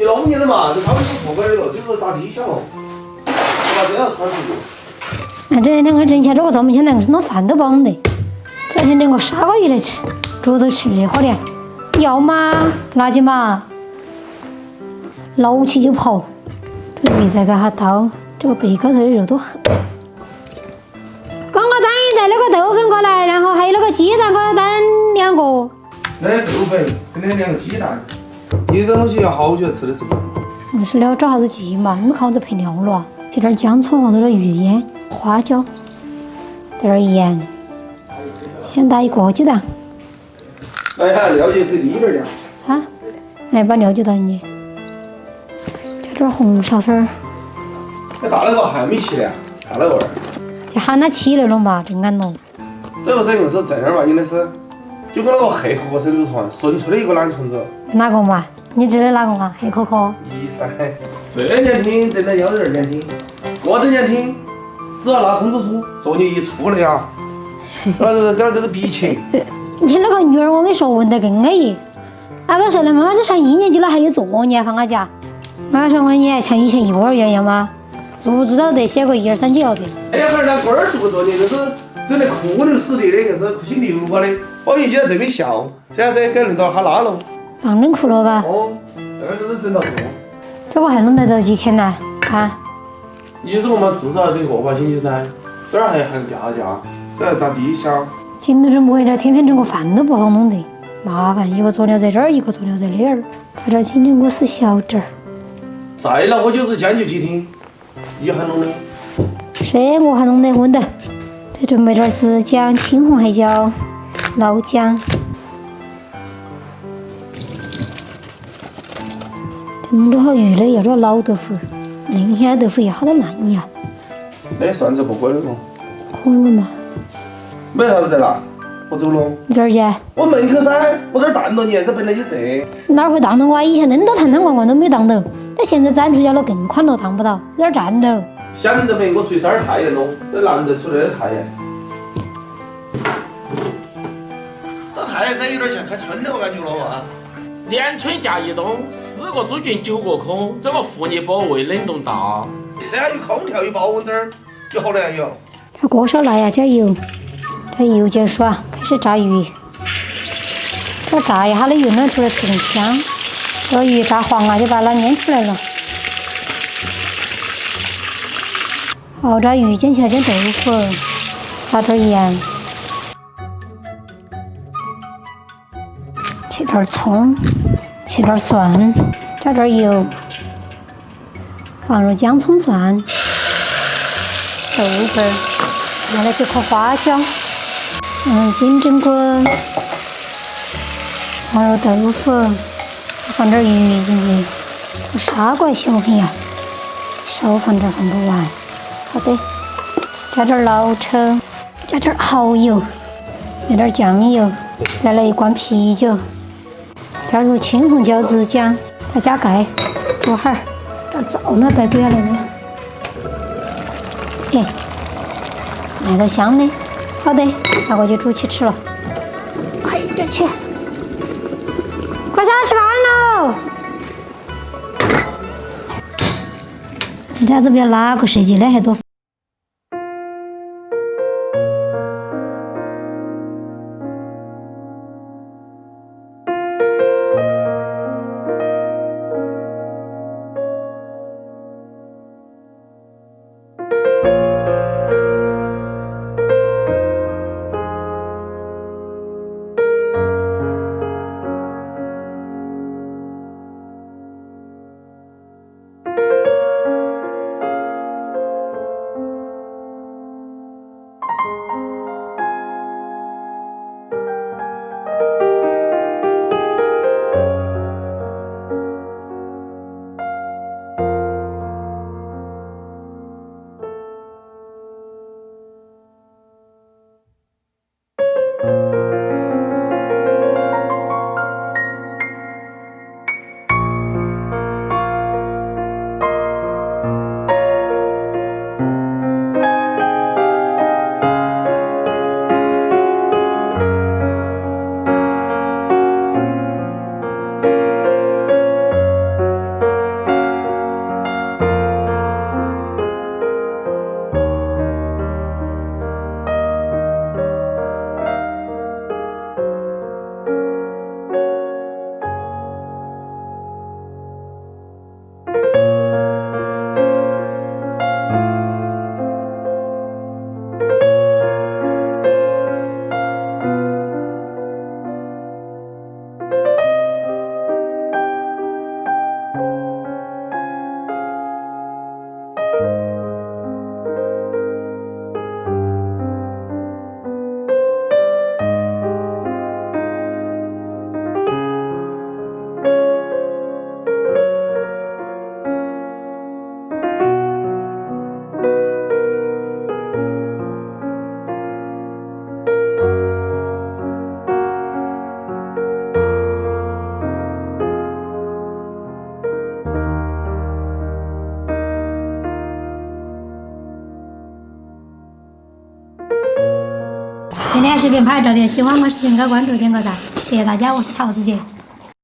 你弄你的嘛，这他们不破坏了，就是打地下了，把这样穿出去。这两个整起来这个咱们现在是弄饭都不弄得，这两天整个沙锅鱼来吃，猪都吃的好点。要吗？拿去嘛，捞起就跑。这个鱼再给它刀，这个背高头的肉都很。刚刚单一带那个豆粉过来，然后还有那个鸡蛋，给我单2个。那豆粉跟那2个鸡蛋，你这东西要好久才吃得成。是了，找啥子鸡嘛？你们看我这配料了啊，有点姜葱，放点鱼烟、花椒，点盐，先打1个鸡蛋。哎呀，料就最低一点啊，来把料就倒进去，加点红苕粉儿。那大那个还没起来，看那味儿。就喊他起来了嘛，真安咯。这个是硬是正儿八经的是，就跟那个黑壳壳生子船，纯粹的一个懒虫子。哪个嘛？你指的哪个嘛？黑壳壳？你噻，这年听挣了1.2年听，过这年听，只要拿通知书，作业一出来呀，跟那个比起。你那个女儿，我跟你说，问得更安逸。那个时候呢，妈妈只上1年级了，还有作业放假假。妈妈说我你像以前幼儿园一样吗？做到得写个1、2、3就要得。哎呀，反正那龟儿做作业就是整得哭流死地的，硬是哭起流瓜的。我邻居在这边笑，这样子给轮到他拉了。当真哭了嘎？哦，那个就是整到做。这个还弄得到几天呢？啊？你这个嘛，至少要整个把星期噻，这儿还喊假，这还打地下。紧都是不会这天天整个饭都不好弄得，麻烦。一个佐料在这儿，一个佐料在那儿，把这清蒸锅撕小点儿。再恼火就是将就几天，你还弄的？这我还弄得稳的。再准备点紫姜、青红黑椒、老姜。弄着好鱼的要这老豆腐，另些豆腐也好得烂呀。那蒜子不贵了咯？可以嘛？没啥子在那，我走了。你这儿去？我门口噻，我这儿当着你，这本来就这。哪儿会当到我啊？以前恁多坛罐都没当到，但现在展出家了更宽了，当不到，有点站头。想得没，我出去晒点太阳咯，这难得出来的太阳。这太阳噻有点像开春的我感觉了嘛。年春假一冬，4个猪圈9个空，这个妇女保卫冷冻大。这还有空调，有保温点儿，有好凉有。这锅烧来呀，加油，这油煎熟啊，开始炸鱼。这炸一下的鱼弄出来吃更香。这个鱼炸黄啊，就把它捏出来了。熬这鱼煎起来煎豆腐，撒点盐，切点葱，切点蒜，加点油，放入姜葱蒜、豆粉，拿来几颗花椒，金针菇，放入豆腐，放点鱼进去，这砂锅小很呀，少放点放不完。好的，加点老抽，加点蚝油，来点酱油，再来1罐啤酒，加入青红椒、紫姜，再加盖，煮哈儿，这糟了白给下来的。哎，味道香的，好的，拿过去煮起吃了。快点去，快下来吃饭喽！你这子不要哪个设计的还多。今天视频拍到这里，喜欢我视频可关注点个赞，谢谢大家，我是桃子姐。